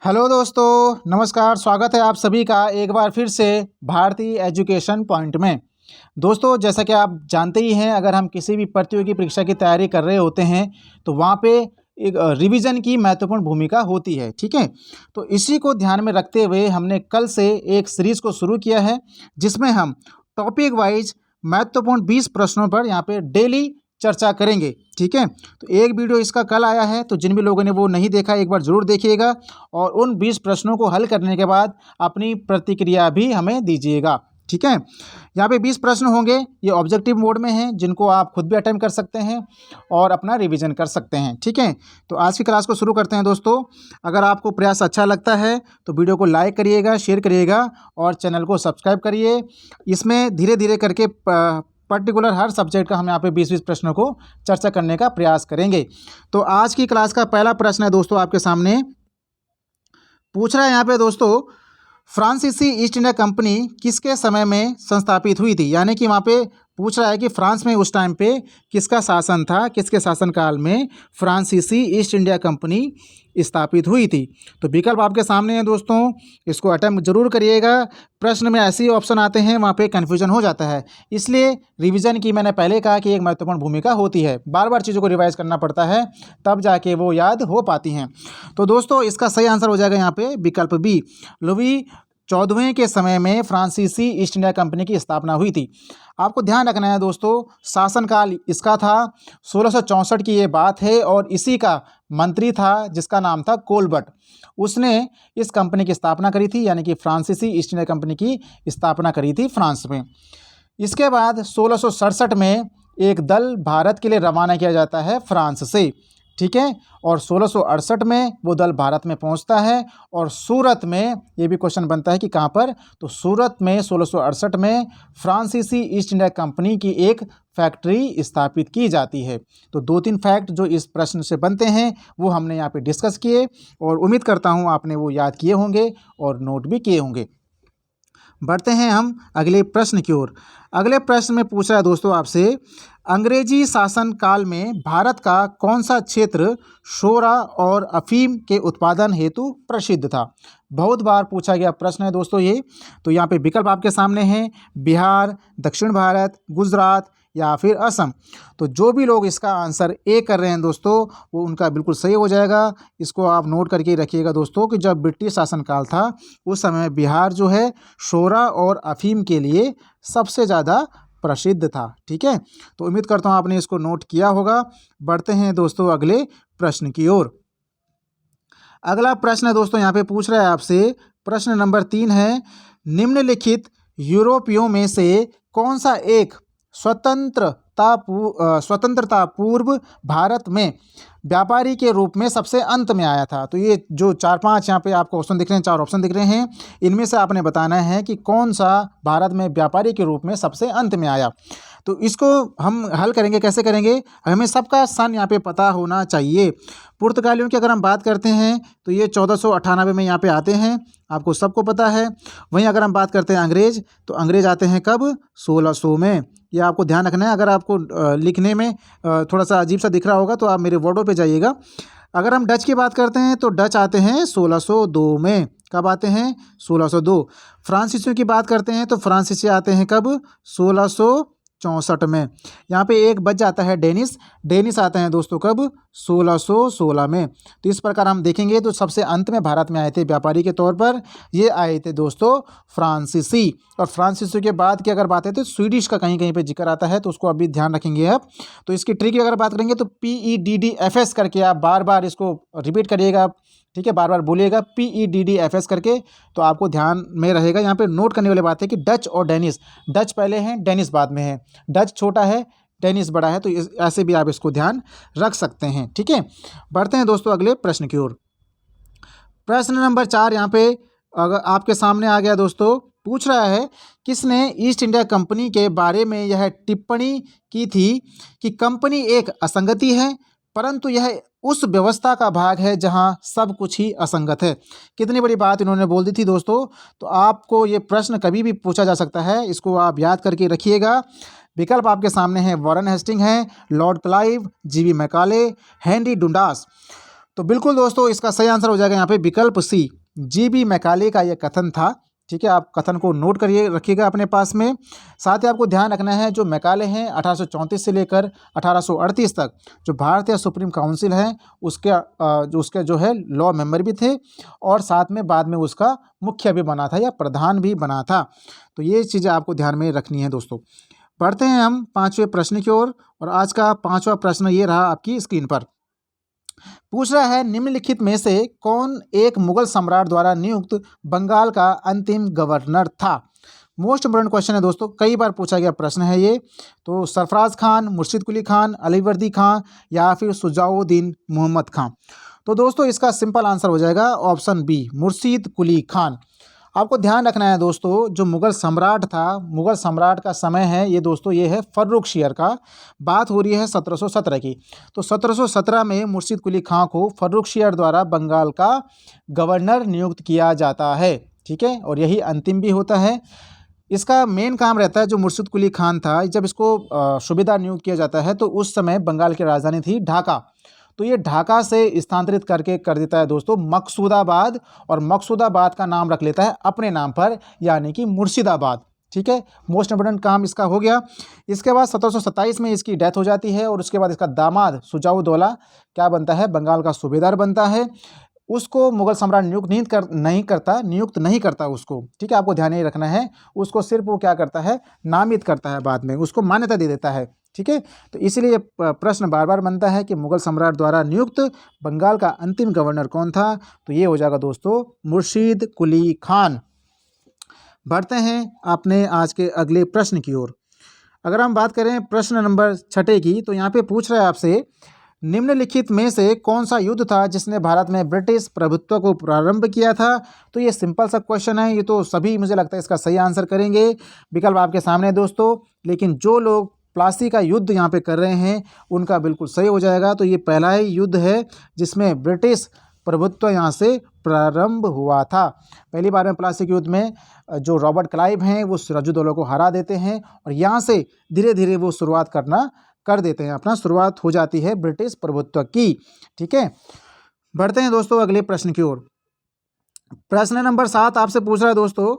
Hello दोस्तों, नमस्कार। स्वागत है आप सभी का एक बार फिर से भारतीय एजुकेशन पॉइंट में। दोस्तों, जैसा कि आप जानते ही हैं, अगर हम किसी भी प्रतियोगी परीक्षा की तैयारी कर रहे होते हैं तो वहाँ पे एक रिवीजन की महत्वपूर्ण भूमिका होती है। ठीक है, तो इसी को ध्यान में रखते हुए हमने कल से एक सीरीज़ को शुरू किया है जिसमें हम टॉपिक वाइज महत्वपूर्ण 20 प्रश्नों पर यहाँ पे डेली चर्चा करेंगे। ठीक है, तो एक वीडियो इसका कल आया है, तो जिन भी लोगों ने वो नहीं देखा एक बार ज़रूर देखिएगा और उन 20 प्रश्नों को हल करने के बाद अपनी प्रतिक्रिया भी हमें दीजिएगा। ठीक है, यहाँ पे 20 प्रश्न होंगे, ये ऑब्जेक्टिव मोड में हैं जिनको आप खुद भी अटेम्प्ट कर सकते हैं और अपना रिवीजन कर सकते हैं। ठीक है, तो आज की क्लास को शुरू करते हैं। दोस्तों, अगर आपको प्रयास अच्छा लगता है तो वीडियो को लाइक करिएगा, शेयर करिएगा और चैनल को सब्सक्राइब करिए। इसमें धीरे धीरे करके पर्टिकुलर हर सब्जेक्ट का हम यहाँ पे 20-20 प्रश्नों को चर्चा करने का प्रयास करेंगे। तो आज की क्लास का पहला प्रश्न है दोस्तों, आपके सामने पूछ रहा है यहाँ पे दोस्तों, फ्रांसीसी ईस्ट इंडिया कंपनी किसके समय में संस्थापित हुई थी। यानी कि वहाँ पे पूछ रहा है कि फ्रांस में उस टाइम पे किसका शासन था, किसके शासनकाल में फ्रांसीसी ईस्ट इंडिया कंपनी स्थापित हुई थी। तो विकल्प आपके सामने है दोस्तों, इसको अटेम्प्ट जरूर करिएगा। प्रश्न में ऐसे ही ऑप्शन आते हैं, वहाँ पे कन्फ्यूजन हो जाता है, इसलिए रिवीजन की मैंने पहले कहा कि एक महत्वपूर्ण भूमिका होती है। बार बार चीज़ों को रिवाइज करना पड़ता है, तब जाके वो याद हो पाती हैं। तो दोस्तों, इसका सही आंसर हो जाएगा यहाँ पे विकल्प बी, लुई 14वें के समय में फ्रांसीसी ईस्ट इंडिया कंपनी की स्थापना हुई थी। आपको ध्यान रखना है दोस्तों, शासनकाल इसका था 1664 की ये बात है और इसी का मंत्री था जिसका नाम था कोलबर्ट। उसने इस कंपनी की स्थापना करी थी, यानी कि फ्रांसीसी ईस्ट इंडिया कंपनी की स्थापना करी थी फ्रांस में। इसके बाद 1667 में एक दल भारत के लिए रवाना किया जाता है फ्रांस से। ठीक है, और 1668 में वो दल भारत में पहुंचता है और सूरत में, ये भी क्वेश्चन बनता है कि कहाँ पर, तो सूरत में 1668 में फ्रांसीसी ईस्ट इंडिया कंपनी की एक फैक्ट्री स्थापित की जाती है। तो 2-3 फैक्ट जो इस प्रश्न से बनते हैं वो हमने यहाँ पे डिस्कस किए और उम्मीद करता हूँ आपने वो याद किए होंगे और नोट भी किए होंगे। बढ़ते हैं हम अगले प्रश्न की ओर। अगले प्रश्न में पूछ रहा है दोस्तों आपसे, अंग्रेजी शासन काल में भारत का कौन सा क्षेत्र शोरा और अफीम के उत्पादन हेतु प्रसिद्ध था। बहुत बार पूछा गया प्रश्न है दोस्तों ये। तो यहाँ पे विकल्प आपके सामने हैं, बिहार, दक्षिण भारत, गुजरात या फिर असम। तो जो भी लोग इसका आंसर ए कर रहे हैं दोस्तों, वो उनका बिल्कुल सही हो जाएगा। इसको आप नोट करके रखिएगा दोस्तों कि जब ब्रिटिश शासनकाल था उस समय बिहार जो है शोरा और अफीम के लिए सबसे ज़्यादा प्रसिद्ध था। ठीक है, तो उम्मीद करता हूँ आपने इसको नोट किया होगा। बढ़ते हैं दोस्तों अगले प्रश्न की ओर। अगला प्रश्न है दोस्तों, यहाँ पे पूछ रहा है आपसे, प्रश्न नंबर 3 है, निम्नलिखित यूरोपियों में से कौन सा एक स्वतंत्रता पूर्व भारत में व्यापारी के रूप में सबसे अंत में आया था। तो ये जो 4-5 यहाँ पे आपको ऑप्शन दिख रहे हैं, 4 ऑप्शन दिख रहे हैं, इनमें से आपने बताना है कि कौन सा भारत में व्यापारी के रूप में सबसे अंत में आया। तो इसको हम हल करेंगे, कैसे करेंगे, हमें सबका सन यहाँ पे पता होना चाहिए। पुर्तगालियों की अगर हम बात करते हैं तो ये 1498 में यहाँ पे आते हैं, आपको सबको पता है। वहीं अगर हम बात करते हैं अंग्रेज़, तो अंग्रेज़ आते हैं कब, 1600 में। ये आपको ध्यान रखना है। अगर आपको लिखने में थोड़ा सा अजीब सा दिख रहा होगा तो आप मेरे वर्डों पे जाइएगा। अगर हम डच की बात करते हैं तो डच आते हैं 1602 में। कब आते हैं, 1602। फ्रांसीसियों की बात करते हैं तो फ्रांसीसी आते हैं कब, 1664 में। यहाँ पे एक बच जाता है डेनिस, डेनिस आते हैं दोस्तों कब, 1616 में। तो इस प्रकार हम देखेंगे तो सबसे अंत में भारत में आए थे व्यापारी के तौर पर, ये आए थे दोस्तों फ्रांसीसी। और फ्रांसीसी के बाद की अगर बात है तो स्वीडिश का कहीं कहीं पे जिक्र आता है, तो उसको अभी ध्यान रखेंगे आप। तो इसकी ट्रिक की अगर बात करेंगे तो PEDDFS करके आप बार बार इसको रिपीट करिएगा। ठीक है, बार बार बोलिएगा PEDDFS करके, तो आपको ध्यान में रहेगा। यहाँ पे नोट करने वाली बात है कि डच और डेनिस, डच पहले हैं, डेनिस बाद में है, डच छोटा है, डेनिस बड़ा है, तो ऐसे भी आप इसको ध्यान रख सकते हैं। ठीक है, बढ़ते हैं दोस्तों अगले प्रश्न की ओर। प्रश्न नंबर 4 यहाँ पे अगर आपके सामने आ गया दोस्तों, पूछ रहा है, किसने ईस्ट इंडिया कंपनी के बारे में यह टिप्पणी की थी कि कंपनी एक असंगति है, परंतु यह उस व्यवस्था का भाग है जहां सब कुछ ही असंगत है। कितनी बड़ी बात इन्होंने बोल दी थी दोस्तों। तो आपको ये प्रश्न कभी भी पूछा जा सकता है, इसको आप याद करके रखिएगा। विकल्प आपके सामने हैं, वॉरेन हेस्टिंग है, Lord Clive, GV Macaulay, Henry Dundas. तो बिल्कुल दोस्तों इसका सही आंसर हो जाएगा यहाँ पे विकल्प सी, जीबी मैकाले का यह कथन था। ठीक है, आप कथन को नोट करिए, रखिएगा अपने पास में। साथ ही आपको ध्यान रखना है जो मैकाले हैं 1834 से लेकर 1838 तक जो भारतीय सुप्रीम काउंसिल है उसके जो है लॉ मेंबर भी थे, और साथ में बाद में उसका मुख्य भी बना था या प्रधान भी बना था। तो ये चीज़ें आपको ध्यान में रखनी है दोस्तों। बढ़ते हैं हम 5वें प्रश्न की ओर, और आज का 5वां प्रश्न ये रहा आपकी स्क्रीन पर। पूछ रहा है निम्नलिखित में से कौन एक मुगल सम्राट द्वारा नियुक्त बंगाल का अंतिम गवर्नर था। मोस्ट इंपोर्टेंट क्वेश्चन है दोस्तों, कई बार पूछा गया प्रश्न है ये। तो सरफराज खान, मुर्शिद कुली खान, अलीवर्दी खान या फिर शुजाउद्दीन मोहम्मद खान। तो दोस्तों इसका सिंपल आंसर हो जाएगा ऑप्शन बी, मुर्शिद कुली खान। आपको ध्यान रखना है दोस्तों, जो मुगल सम्राट था, मुगल सम्राट का समय है ये दोस्तों, ये है फर्रुखशियर का। बात हो रही है 1717 की। तो 1717 में मुर्शिद कुली खां को फर्रुखशियर द्वारा बंगाल का गवर्नर नियुक्त किया जाता है। ठीक है, और यही अंतिम भी होता है। इसका मेन काम रहता है, जो मुर्शिद कुली खान था, जब इसको सूबेदार नियुक्त किया जाता है तो उस समय बंगाल की राजधानी थी ढाका। तो ये ढाका से स्थानांतरित करके कर देता है दोस्तों मकसूदाबाद, और मकसूदाबाद का नाम रख लेता है अपने नाम पर, यानी कि मुर्शिदाबाद। ठीक है, मोस्ट इंपोर्टेंट काम इसका हो गया। इसके बाद 1727 में इसकी डेथ हो जाती है, और उसके बाद इसका दामाद शुजाउद्दौला क्या बनता है, बंगाल का सूबेदार बनता है। उसको मुगल सम्राट नियुक्त नहीं करता उसको। ठीक है, आपको ध्यान ये रखना है, उसको सिर्फ वो क्या करता है, नामित करता है, बाद में उसको मान्यता दे देता है। ठीक है, तो इसलिए प्रश्न बार बार बनता है कि मुगल सम्राट द्वारा नियुक्त बंगाल का अंतिम गवर्नर कौन था। तो ये हो जाएगा दोस्तों मुर्शिद कुली खान। बढ़ते हैं अपने आज के अगले प्रश्न की ओर। अगर हम बात करें प्रश्न नंबर 6 की, तो यहाँ पे पूछ रहा है आपसे निम्नलिखित में से कौन सा युद्ध था जिसने भारत में ब्रिटिश प्रभुत्व को प्रारंभ किया था। तो ये सिंपल सा क्वेश्चन है, ये तो सभी मुझे लगता है इसका सही आंसर करेंगे। विकल्प आपके सामने है दोस्तों, लेकिन जो लोग प्लासी का युद्ध यहाँ पे कर रहे हैं उनका बिल्कुल सही हो जाएगा। तो ये पहला ही युद्ध है जिसमें ब्रिटिश प्रभुत्व यहाँ से प्रारंभ हुआ था। पहली बार में प्लासी के युद्ध में जो रॉबर्ट क्लाइव हैं वो सिराजुद्दौला को हरा देते हैं, और यहाँ से धीरे धीरे वो शुरुआत कर देते हैं, अपना शुरुआत हो जाती है ब्रिटिश प्रभुत्व की। ठीक है, बढ़ते हैं दोस्तों अगले प्रश्न की ओर। प्रश्न नंबर 7 आपसे पूछ रहा है दोस्तों,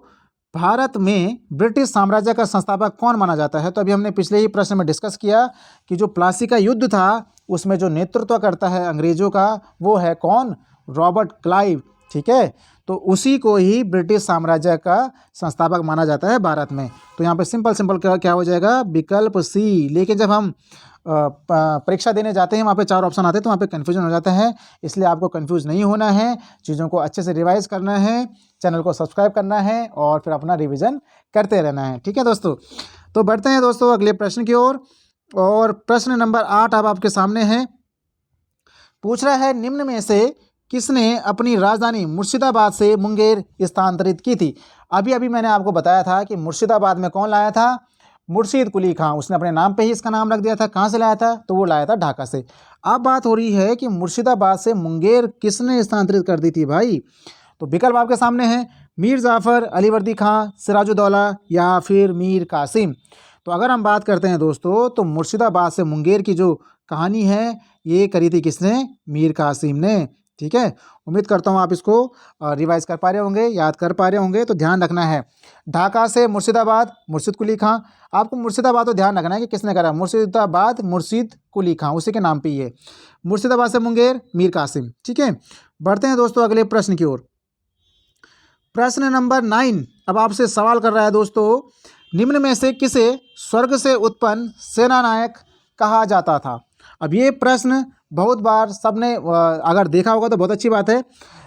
भारत में ब्रिटिश साम्राज्य का संस्थापक कौन माना जाता है। तो अभी हमने पिछले ही प्रश्न में डिस्कस किया कि जो प्लासी का युद्ध था उसमें जो नेतृत्व करता है अंग्रेजों का, वो है कौन, रॉबर्ट क्लाइव। ठीक है, तो उसी को ही ब्रिटिश साम्राज्य का संस्थापक माना जाता है भारत में। तो यहाँ पे सिंपल क्या हो जाएगा, विकल्प सी। लेकिन जब हम परीक्षा देने जाते हैं वहाँ पे 4 ऑप्शन आते हैं, तो वहाँ पे कन्फ्यूजन हो जाता है। इसलिए आपको कन्फ्यूज़ नहीं होना है, चीज़ों को अच्छे से रिवाइज करना है, चैनल को सब्सक्राइब करना है, और फिर अपना रिवीजन करते रहना है। ठीक है दोस्तों, तो बढ़ते हैं दोस्तों अगले प्रश्न की ओर, और प्रश्न नंबर 8 अब आपके सामने है। पूछ रहा है निम्न में से किसने अपनी राजधानी मुर्शिदाबाद से मुंगेर स्थानांतरित की थी। अभी मैंने आपको बताया था कि मुर्शिदाबाद में कौन लाया था, मुर्शिद कुली खां। उसने अपने नाम पे ही इसका नाम रख दिया था। कहाँ से लाया था, तो वो लाया था ढाका से। अब बात हो रही है कि मुर्शिदाबाद से मुंगेर किसने स्थानांतरित कर दी थी भाई। तो विकल्प आपके सामने हैं, मीर जाफ़र, अलीवर्दी खां, सिराजुद्दौला या फिर मीर कासिम। तो अगर हम बात करते हैं दोस्तों, तो मुर्शिदाबाद से मुंगेर की जो कहानी है ये करी थी किसने, मीर कासिम ने। ठीक है, उम्मीद करता हूँ आप इसको रिवाइज कर पा रहे होंगे, याद कर पा रहे होंगे। तो ध्यान रखना है, ढाका से मुर्शिदाबाद मुर्शिद कुली खां। आपको मुर्शिदाबाद तो ध्यान रखना है कि किसने करा, मुर्शिदाबाद मुर्शिद कुली खां, उसी के नाम पे ही है। मुर्शिदाबाद से मुंगेर मीर कासिम। ठीक है, बढ़ते हैं दोस्तों अगले प्रश्न की ओर। प्रश्न नंबर 9 अब आपसे सवाल कर रहा है दोस्तों, निम्न में से किसे स्वर्ग से उत्पन्न सेनानायक कहा जाता था। अब ये प्रश्न बहुत बार सबने अगर देखा होगा तो बहुत अच्छी बात है,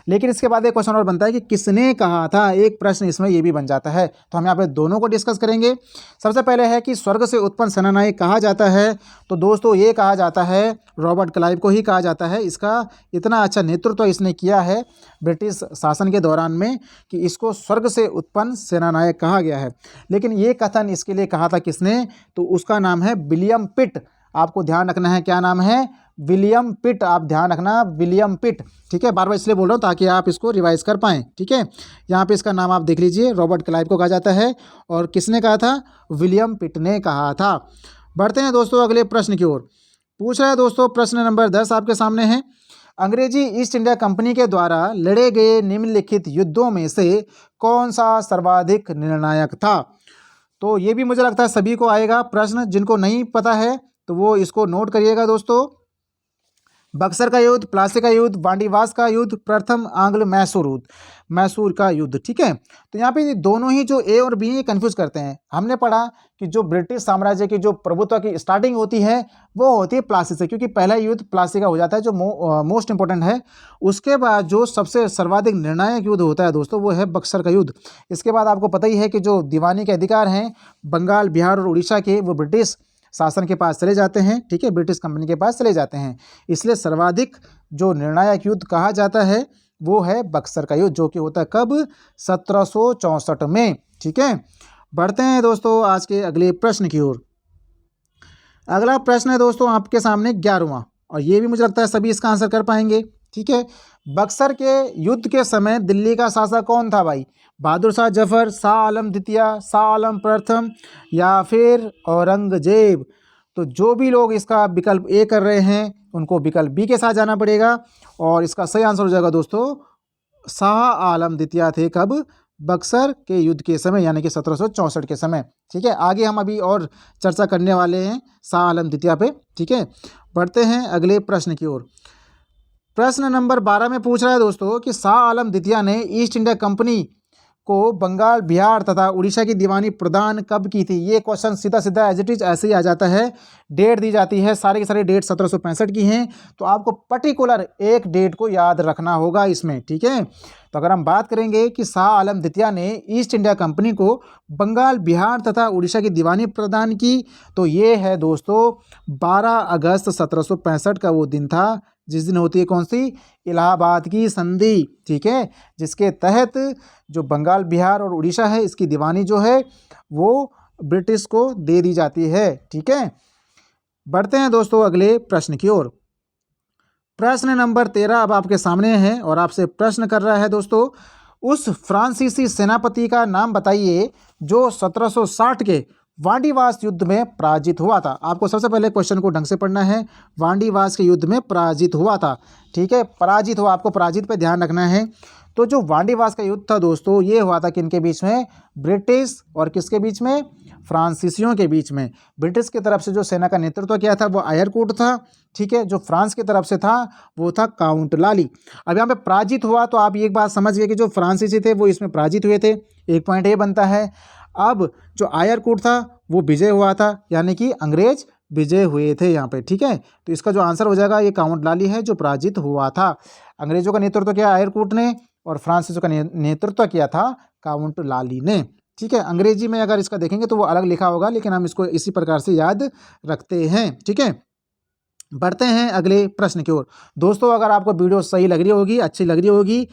लेकिन इसके बाद एक क्वेश्चन और बनता है कि किसने कहा था। एक प्रश्न इसमें ये भी बन जाता है, तो हम यहाँ पे दोनों को डिस्कस करेंगे। सबसे पहले है कि स्वर्ग से उत्पन्न सेनानायक कहा जाता है, तो दोस्तों ये कहा जाता है रॉबर्ट क्लाइव को ही कहा जाता है। इसका इतना अच्छा नेतृत्व इसने किया है ब्रिटिश शासन के दौरान में कि इसको स्वर्ग से उत्पन्न सेनानायक कहा गया है। लेकिन ये कथन इसके लिए कहा था किसने, तो उसका नाम है विलियम पिट। आपको ध्यान रखना है, क्या नाम है, विलियम पिट। आप ध्यान रखना, विलियम पिट। ठीक है, बार बार इसलिए बोल रहा हूँ ताकि आप इसको रिवाइज कर पाएँ। ठीक है, यहाँ पे इसका नाम आप देख लीजिए, रॉबर्ट क्लाइव को कहा जाता है, और किसने कहा था, विलियम पिट ने कहा था। बढ़ते हैं दोस्तों अगले प्रश्न की ओर। पूछ रहा है दोस्तों प्रश्न नंबर 10 आपके सामने है। अंग्रेजी ईस्ट इंडिया कंपनी के द्वारा लड़े गए निम्नलिखित युद्धों में से कौन सा सर्वाधिक निर्णायक था? तो ये भी मुझे लगता है सभी को आएगा प्रश्न, जिनको नहीं पता है तो वो इसको नोट करिएगा दोस्तों। बक्सर का युद्ध, प्लासी का युद्ध, वांडीवास का युद्ध, प्रथम आंग्ल मैसूर का युद्ध। ठीक है, तो यहाँ पे दोनों ही जो ए और बी है कंफ्यूज करते हैं। हमने पढ़ा कि जो ब्रिटिश साम्राज्य की जो प्रभुत्व की स्टार्टिंग होती है वो होती है प्लासी से, क्योंकि पहला युद्ध प्लासी का हो जाता है जो मोस्ट इंपॉर्टेंट है। उसके बाद जो सबसे सर्वाधिक निर्णायक युद्ध होता है दोस्तों वो है बक्सर का युद्ध। इसके बाद आपको पता ही है कि जो दीवानी के अधिकार हैं बंगाल, बिहार और उड़ीसा के, वो ब्रिटिश शासन के पास चले जाते हैं। ठीक है, ब्रिटिश कंपनी के पास चले जाते हैं। इसलिए सर्वाधिक जो निर्णायक युद्ध कहा जाता है वो है बक्सर का युद्ध, जो कि होता है कब? 1764 में। ठीक है, बढ़ते हैं दोस्तों आज के अगले प्रश्न की ओर। अगला प्रश्न है दोस्तों आपके सामने 11वां, और ये भी मुझे लगता है सभी इसका आंसर कर पाएंगे। ठीक है, बक्सर के युद्ध के समय दिल्ली का शासक कौन था भाई? बहादुर शाह जफर, शाह आलम द्वितीय, शाह आलम प्रथम या फिर औरंगजेब? तो जो भी लोग इसका विकल्प ए कर रहे हैं उनको विकल्प बी के साथ जाना पड़ेगा, और इसका सही आंसर हो जाएगा दोस्तों शाह आलम द्वितीय थे। कब? बक्सर के युद्ध के समय, यानी कि 1764 के समय। ठीक है, आगे हम अभी और चर्चा करने वाले हैं शाह आलम द्वितीय पे। ठीक है, बढ़ते हैं अगले प्रश्न की ओर। प्रश्न नंबर 12 में पूछ रहा है दोस्तों कि शाह आलम द्वितीय ने ईस्ट इंडिया कंपनी को बंगाल, बिहार तथा उड़ीसा की दीवानी प्रदान कब की थी? ये क्वेश्चन सीधा सीधा एज इट इज ऐसे ही आ जाता है। डेट दी जाती है, सारे के सारे डेट 1765 की हैं, तो आपको पर्टिकुलर एक डेट को याद रखना होगा इसमें। ठीक है, तो अगर हम बात करेंगे कि शाह आलम द्वितीय ने ईस्ट इंडिया कंपनी को बंगाल, बिहार तथा उड़ीसा की दीवानी प्रदान की, तो ये है दोस्तों 12 अगस्त 1765 का वो दिन था, जिस दिन होती है कौन सी? इलाहाबाद की संधि। ठीक है, जिसके तहत जो बंगाल, बिहार और उड़ीसा है इसकी दीवानी जो है वो ब्रिटिश को दे दी जाती है। ठीक है, बढ़ते हैं दोस्तों अगले प्रश्न की ओर। प्रश्न नंबर 13 अब आपके सामने है, और आपसे प्रश्न कर रहा है दोस्तों, उस फ्रांसीसी सेनापति का नाम बताइए जो 1760 के वांडीवास युद्ध में पराजित हुआ था। आपको सबसे पहले क्वेश्चन को ढंग से पढ़ना है। वांडीवास के युद्ध में पराजित हुआ था। ठीक है, पराजित हुआ, आपको पराजित पे ध्यान रखना है। तो जो वांडीवास का युद्ध था दोस्तों, ये हुआ था किनके बीच में? ब्रिटिश और किसके बीच में? फ्रांसीसियों के बीच में। ब्रिटिश की तरफ से जो सेना का नेतृत्व किया था वो आयरकूट था। ठीक है, जो फ्रांस की तरफ से था वो था काउंट लाली। अब यहाँ पे पराजित हुआ, तो आप एक बात समझ गए कि जो फ्रांसीसी थे वो इसमें पराजित हुए थे, एक पॉइंट ये बनता है। अब जो आयरकूट था वो विजय हुआ था, यानी कि अंग्रेज विजय हुए थे यहाँ पे। ठीक है, तो इसका जो आंसर हो जाएगा ये काउंट लाली है जो पराजित हुआ था। अंग्रेजों का नेतृत्व किया आयरकूट ने और फ्रांसीसियों का नेतृत्व किया था काउंट लाली ने। ठीक है, अंग्रेजी में अगर इसका देखेंगे तो वो अलग लिखा होगा, लेकिन हम इसको इसी प्रकार से याद रखते हैं। ठीक है, बढ़ते हैं अगले प्रश्न की ओर। दोस्तों अगर आपको वीडियो सही लग रही होगी, अच्छी लग रही होगी,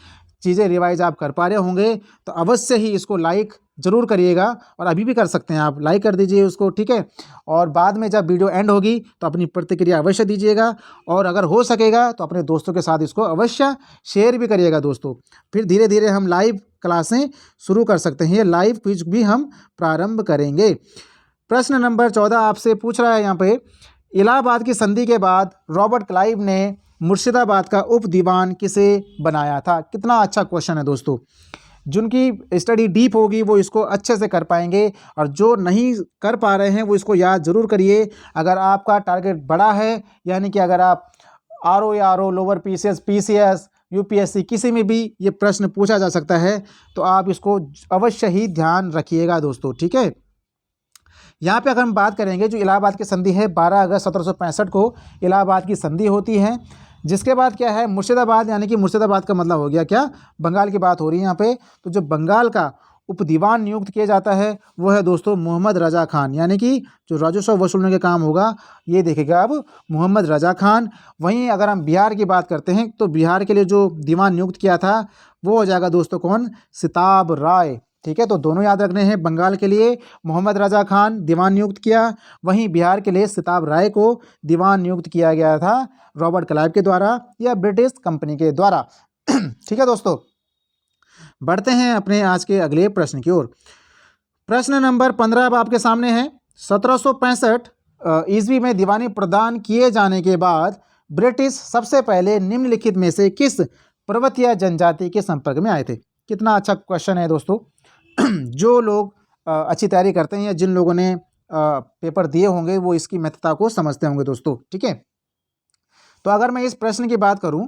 चीज़ें रिवाइज आप कर पा रहे होंगे, तो अवश्य ही इसको लाइक ज़रूर करिएगा, और अभी भी कर सकते हैं आप, लाइक कर दीजिए उसको। ठीक है, और बाद में जब वीडियो एंड होगी तो अपनी प्रतिक्रिया अवश्य दीजिएगा, और अगर हो सकेगा तो अपने दोस्तों के साथ इसको अवश्य शेयर भी करिएगा दोस्तों। फिर धीरे धीरे हम लाइव क्लासें शुरू कर सकते हैं, लाइव क्विज भी हम प्रारंभ करेंगे। प्रश्न नंबर 14 आपसे पूछ रहा है यहाँ पे, इलाहाबाद की संधि के बाद रॉबर्ट क्लाइव ने मुर्शिदाबाद का उप दीवान किसे बनाया था? कितना अच्छा क्वेश्चन है दोस्तों। जिनकी स्टडी डीप होगी वो इसको अच्छे से कर पाएंगे, और जो नहीं कर पा रहे हैं वो इसको याद ज़रूर करिए। अगर आपका टारगेट बड़ा है, यानी कि अगर आप आरओ या RO, lower PCS, PCS, UPSC किसी में भी ये प्रश्न पूछा जा सकता है, तो आप इसको अवश्य ही ध्यान रखिएगा दोस्तों। ठीक है, यहाँ पे अगर हम बात करेंगे, जो इलाहाबाद की संधि है 12 अगस्त 1765 को इलाहाबाद की संधि होती है। जिसके बाद क्या है? मुर्शिदाबाद, यानी कि मुर्शिदाबाद का मतलब हो गया क्या? बंगाल की बात हो रही है यहाँ पे। तो जो बंगाल का उपदीवान नियुक्त किया जाता है वो है दोस्तों मोहम्मद रजा खान, यानी कि जो राजस्व वसूलने का काम होगा ये देखेगा अब मोहम्मद रजा खान। वहीं अगर हम बिहार की बात करते हैं तो बिहार के लिए जो दीवान नियुक्त किया था वो हो जाएगा दोस्तों कौन? सिताब राय। ठीक है, तो दोनों याद रखने हैं। बंगाल के लिए मोहम्मद रजा खान दीवान नियुक्त किया, वहीं बिहार के लिए सिताब राय को दीवान नियुक्त किया गया था रॉबर्ट क्लाइव के द्वारा या ब्रिटिश कंपनी के द्वारा। ठीक है दोस्तों, बढ़ते हैं अपने आज के अगले प्रश्न की ओर। प्रश्न नंबर 15 अब आपके सामने है। 1765 ईस्वी में दीवानी प्रदान किए जाने के बाद ब्रिटिश सबसे पहले निम्नलिखित में से किस पर्वतीय जनजाति के संपर्क में आए थे? कितना अच्छा क्वेश्चन है दोस्तों। जो लोग अच्छी तैयारी करते हैं या जिन लोगों ने पेपर दिए होंगे वो इसकी महत्ता को समझते होंगे दोस्तों, ठीक है। तो अगर मैं इस प्रश्न की बात करूं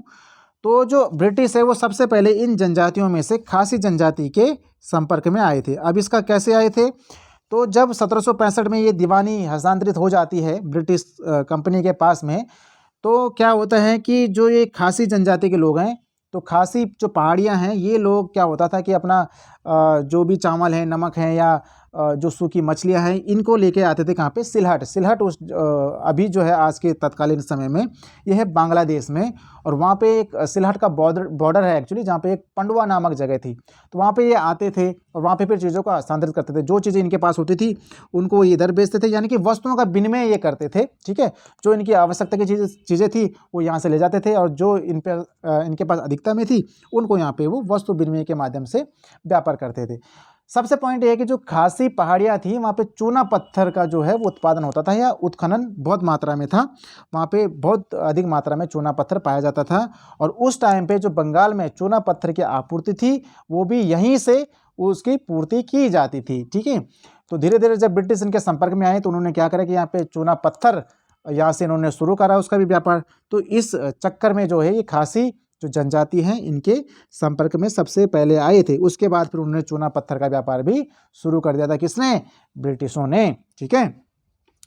तो जो ब्रिटिश है वो सबसे पहले इन जनजातियों में से खासी जनजाति के संपर्क में आए थे। अब इसका कैसे आए थे? तो जब 1765 में ये दीवानी हस्तांतरित हो जाती है ब्रिटिश कंपनी के पास में, तो क्या होता है कि जो ये खासी जनजाति के लोग हैं, तो खासी जो पहाड़ियाँ हैं, ये लोग क्या होता था कि अपना जो भी चावल है, नमक है या जो सूखी मछलियाँ हैं, इनको लेके आते थे कहाँ पे? सिलहट। सिलहट उस अभी जो है आज के तत्कालीन समय में ये है बांग्लादेश में, और वहाँ पे एक सिलहट का बॉर्डर है एक्चुअली, जहाँ पे एक पंडुआ नामक जगह थी। तो वहाँ पे ये आते थे और वहाँ पे फिर चीज़ों को हस्तांतरित करते थे। जो चीज़ें इनके पास होती थी उनको ये इधर बेचते थे, यानी कि वस्तुओं का विनिमय ये करते थे, ठीक है। जो इनकी आवश्यकता की चीज़ें थी वो यहाँ से ले जाते थे, और जो इनके पास अधिकता में थी उनको यहाँ पे वो वस्तु विनिमय के माध्यम से व्यापार करते थे। सबसे पॉइंट ये है कि जो खासी पहाड़ियाँ थी वहाँ पे चूना पत्थर का जो है वो उत्पादन होता था या उत्खनन बहुत मात्रा में था। वहाँ पे बहुत अधिक मात्रा में चूना पत्थर पाया जाता था, और उस टाइम पे जो बंगाल में चूना पत्थर की आपूर्ति थी वो भी यहीं से उसकी पूर्ति की जाती थी, ठीक है। तो धीरे धीरे जब ब्रिटिश इनके संपर्क में आए तो उन्होंने क्या करा कि यहाँ पे चूना पत्थर यहाँ से इन्होंने शुरू करा उसका भी व्यापार। तो इस चक्कर में जो है ये खासी जो जनजाति हैं इनके संपर्क में सबसे पहले आए थे। उसके बाद फिर उन्होंने चूना पत्थर का व्यापार भी शुरू कर दिया था। किसने? ब्रिटिशों ने, ठीक है।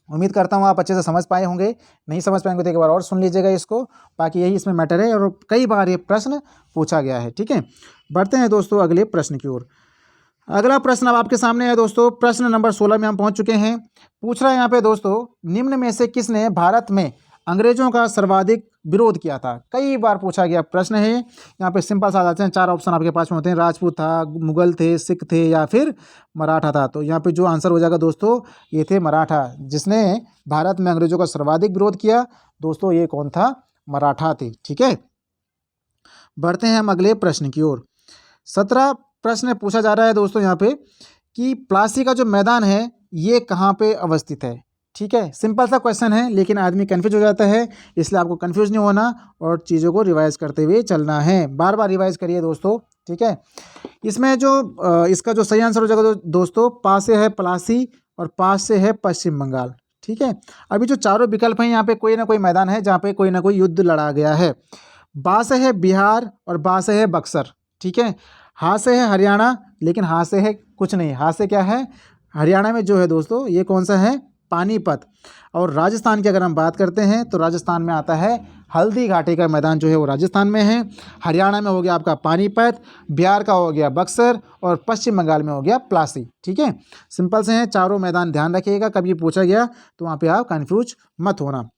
उम्मीद करता हूँ आप अच्छे से समझ पाए होंगे। नहीं समझ पाएंगे तो एक बार और सुन लीजिएगा इसको, बाकी यही इसमें मैटर है और कई बार ये प्रश्न पूछा गया है, ठीक है। बढ़ते हैं दोस्तों अगले प्रश्न की ओर। अगला प्रश्न अब आपके सामने है दोस्तों। प्रश्न नंबर 16 में हम पहुंच चुके हैं। पूछ रहा है यहाँ पे दोस्तों, निम्न में से किसने भारत में अंग्रेजों का सर्वाधिक विरोध किया था? कई बार पूछा गया प्रश्न है। यहाँ पे सिंपल सा आ जाते हैं, 4 ऑप्शन आपके पास में होते हैं। राजपूत था, मुगल थे, सिख थे या फिर मराठा था। तो यहाँ पे जो आंसर हो जाएगा दोस्तों ये थे मराठा। जिसने भारत में अंग्रेजों का सर्वाधिक विरोध किया दोस्तों ये कौन था? मराठा थे, ठीक है। बढ़ते हैं हम अगले प्रश्न की ओर। 17 प्रश्न पूछा जा रहा है दोस्तों यहाँ पे कि प्लासी का जो मैदान है ये कहाँ पे अवस्थित है, ठीक है। सिंपल सा क्वेश्चन है लेकिन आदमी कंफ्यूज हो जाता है, इसलिए आपको कंफ्यूज नहीं होना और चीज़ों को रिवाइज करते हुए चलना है। बार बार रिवाइज करिए दोस्तों, ठीक है। इसमें जो इसका जो सही आंसर हो जाएगा दोस्तों, पा से है प्लासी और पास से है पश्चिम बंगाल, ठीक है। अभी जो चारों विकल्प हैं यहाँ पे कोई ना कोई मैदान है जहाँ पे कोई ना कोई युद्ध लड़ा गया है। बा से है बिहार और बा से है बक्सर, ठीक है। हा से है हरियाणा, लेकिन हा से है कुछ नहीं। हा से क्या है? हरियाणा में जो है दोस्तों ये कौन सा है? पानीपत। और राजस्थान की अगर हम बात करते हैं तो राजस्थान में आता है हल्दी घाटी का मैदान जो है वो राजस्थान में है। हरियाणा में हो गया आपका पानीपत, बिहार का हो गया बक्सर और पश्चिम बंगाल में हो गया प्लासी, ठीक है। सिंपल से हैं चारों मैदान, ध्यान रखिएगा कभी पूछा गया तो वहाँ पे आप कन्फ्यूज मत होना।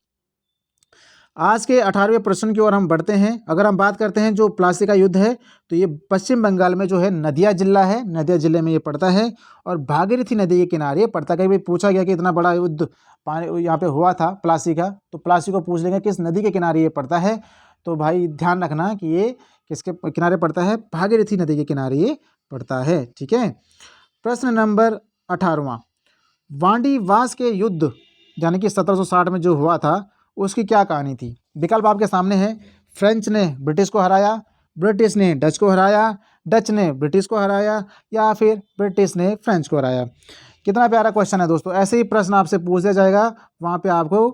आज के 18वें प्रश्न की ओर हम बढ़ते हैं। अगर हम बात करते हैं जो प्लासी का युद्ध है तो ये पश्चिम बंगाल में जो है नदिया जिला है, नदिया जिले में ये पड़ता है और भागीरथी नदी के किनारे पड़ता है। कहीं भी पूछा गया कि इतना बड़ा युद्ध पानी यहाँ पे हुआ था प्लासी का, तो प्लासी को पूछ लेंगे किस नदी के किनारे ये पड़ता है। तो भाई ध्यान रखना कि ये किसके किनारे पड़ता है? भागीरथी नदी के किनारे ये पड़ता है, ठीक है। प्रश्न नंबर 18वां, वांडीवास के युद्ध यानी कि 1760 में जो हुआ था उसकी क्या कहानी थी? विकल्प आपके सामने है। फ्रेंच ने ब्रिटिश को हराया, ब्रिटिश ने डच को हराया, डच ने ब्रिटिश को हराया या फिर ब्रिटिश ने फ्रेंच को हराया। कितना प्यारा क्वेश्चन है दोस्तों। ऐसे ही प्रश्न आपसे पूछ दिया जाएगा, वहाँ पे आपको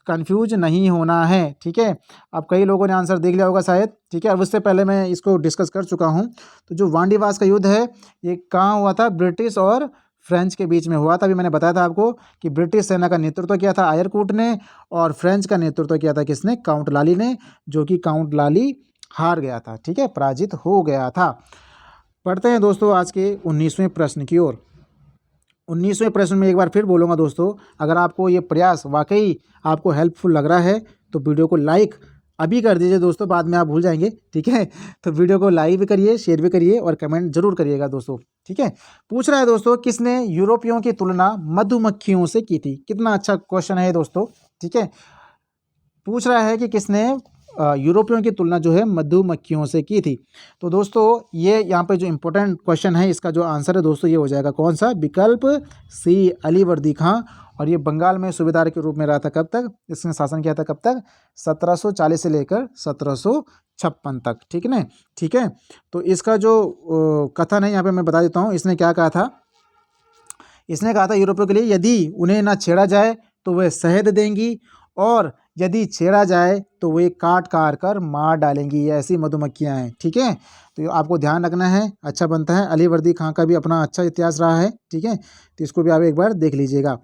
कंफ्यूज नहीं होना है, ठीक है। अब कई लोगों ने आंसर देख लिया होगा शायद, ठीक है। अब उससे पहले मैं इसको डिस्कस कर चुका हूँ। तो जो वांडीवास का युद्ध है ये कहाँ हुआ था? ब्रिटिश और फ्रेंच के बीच में हुआ था। अभी मैंने बताया था आपको कि ब्रिटिश सेना का नेतृत्व किया था आयरकूट ने और फ्रेंच का नेतृत्व किया था किसने? काउंट लाली ने, जो कि काउंट लाली हार गया था, ठीक है, पराजित हो गया था। पढ़ते हैं दोस्तों आज के 19वें प्रश्न की ओर। 19वें प्रश्न में एक बार फिर बोलूँगा दोस्तों, अगर आपको ये प्रयास वाकई आपको हेल्पफुल लग रहा है तो वीडियो को लाइक अभी कर दीजिए दोस्तों, बाद में आप भूल जाएंगे, ठीक है। तो वीडियो को लाइक भी करिए, शेयर भी करिए और कमेंट जरूर करिएगा दोस्तों, ठीक है। पूछ रहा है दोस्तों किसने यूरोपियों की तुलना मधुमक्खियों से की थी? कितना अच्छा क्वेश्चन है दोस्तों, ठीक है। पूछ रहा है कि किसने यूरोपियों की तुलना जो है मधुमक्खियों से की थी। तो दोस्तों ये यहाँ पे जो इम्पोर्टेंट क्वेश्चन है इसका जो आंसर है दोस्तों ये हो जाएगा कौन सा? विकल्प सी, अलीवर्दी खां और ये बंगाल में सूबेदार के रूप में रहा था कब तक, इसने शासन किया था कब तक, 1740 से लेकर 1756 तक, ठीक है ना। ठीक है, तो इसका जो कथन है यहाँ पे मैं बता देता हूँ, इसने क्या कहा था। इसने कहा था यूरोपियों के लिए यदि उन्हें ना छेड़ा जाए तो वे शहद देंगी, और यदि छेड़ा जाए तो वे काट काट कर मार डालेंगी, ये ऐसी मधुमक्खियाँ हैं, ठीक है। तो ये आपको ध्यान रखना है, अच्छा बनता है। अली वर्दी खां का भी अपना अच्छा इतिहास रहा है, ठीक है, तो इसको भी आप एक बार देख लीजिएगा।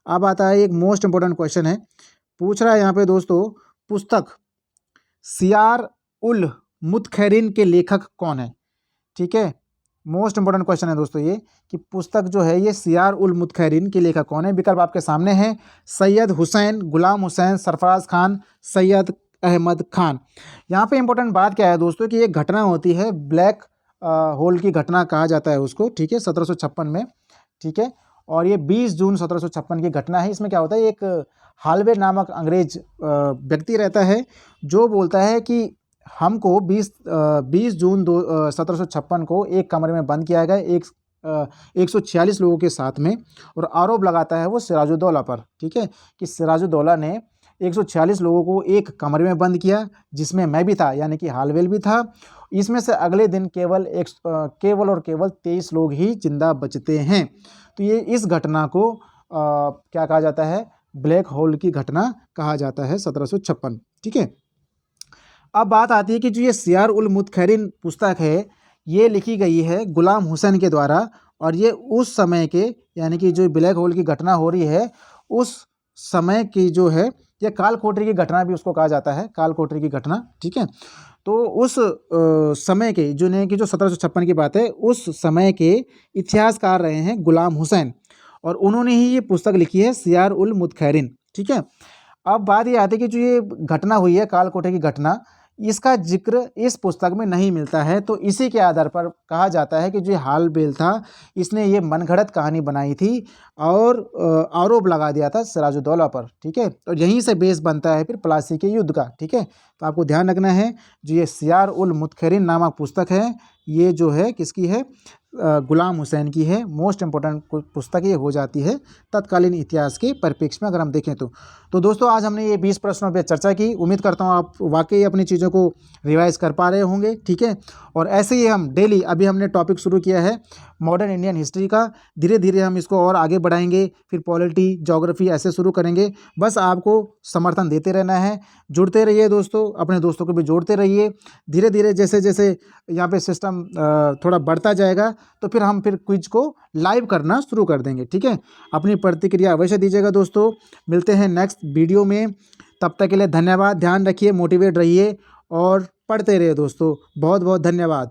अब आता है एक मोस्ट इंपॉर्टेंट क्वेश्चन है, पूछ रहा है यहाँ पे दोस्तों, पुस्तक सियार उल मुतखैरिन के लेखक कौन है, ठीक है। मोस्ट इंपॉर्टेंट क्वेश्चन है दोस्तों ये, कि पुस्तक जो है ये सियार उल मुतखैरिन के लेखक कौन है। विकल्प आपके सामने हैं, सैयद हुसैन, गुलाम हुसैन, सरफराज खान, सैयद अहमद खान। यहाँ पे इंपॉर्टेंट बात क्या है दोस्तों, कि एक घटना होती है, ब्लैक होल की घटना कहा जाता है उसको, ठीक है, 1756 में, ठीक है। और ये 20 जून 1756 की घटना है। इसमें क्या होता है, एक हालवे नामक अंग्रेज व्यक्ति रहता है, जो बोलता है कि हमको 20 जून 1756 को एक कमरे में बंद किया गया 146 लोगों के साथ में, और आरोप लगाता है वो सिराजुद्दौला पर, ठीक है, कि सिराजुद्दौला ने 146 लोगों को एक कमरे में बंद किया, जिसमें मैं भी था, यानी कि हालवेल भी था। इसमें से अगले दिन केवल 23 लोग ही जिंदा बचते हैं। तो ये इस घटना को क्या कहा जाता है, ब्लैक होल की घटना कहा जाता है, 1756, ठीक है। अब बात आती है कि जो ये सियार उल मुतखैरिन पुस्तक है, ये लिखी गई है गुलाम हुसैन के द्वारा, और ये उस समय के, यानी कि जो ब्लैक होल की घटना हो रही है उस समय की जो है, ये काल कोठरी की घटना भी उसको कहा जाता है, काल कोठरी की घटना, ठीक है। तो उस समय के जो नहीं कि जो 1756 की बात है, उस समय के इतिहासकार रहे हैं गुलाम हुसैन, और उन्होंने ही ये पुस्तक लिखी है सियार उल मुतखैरिन, ठीक है। अब बात ये आती है कि जो ये घटना हुई है काल कोठरी की घटना, इसका जिक्र इस पुस्तक में नहीं मिलता है। तो इसी के आधार पर कहा जाता है कि जो हालबेल था, इसने ये मनगढ़ंत कहानी बनाई थी और आरोप लगा दिया था सिराजुद्दौला पर, ठीक है। और यहीं से बेस बनता है फिर प्लासी के युद्ध का, ठीक है। तो आपको ध्यान रखना है, जो ये सियार उल मुतखैरिन नामक पुस्तक है, ये जो है किसकी है, गुलाम हुसैन की है। मोस्ट इंपॉर्टेंट पुस्तक ये हो जाती है तत्कालीन इतिहास के परिप्रेक्ष्य में अगर हम देखें तो दोस्तों आज हमने ये 20 प्रश्नों पर चर्चा की। उम्मीद करता हूँ आप वाकई अपनी चीज़ों को रिवाइज कर पा रहे होंगे, ठीक है। और ऐसे ही हम डेली, अभी हमने टॉपिक शुरू किया है मॉडर्न इंडियन हिस्ट्री का, धीरे धीरे हम इसको और आगे बढ़ाएंगे, फिर पॉलिटी, ज्योग्राफी ऐसे शुरू करेंगे। बस आपको समर्थन देते रहना है, जुड़ते रहिए दोस्तों, अपने दोस्तों को भी जोड़ते रहिए। धीरे धीरे जैसे जैसे यहाँ पे सिस्टम थोड़ा बढ़ता जाएगा, तो फिर हम क्विज को लाइव करना शुरू कर देंगे, ठीक है। अपनी प्रतिक्रिया अवश्य दीजिएगा दोस्तों। मिलते हैं नेक्स्ट वीडियो में, तब तक के लिए धन्यवाद। ध्यान रखिए, मोटिवेट रहिए और पढ़ते रहिए दोस्तों। बहुत बहुत धन्यवाद।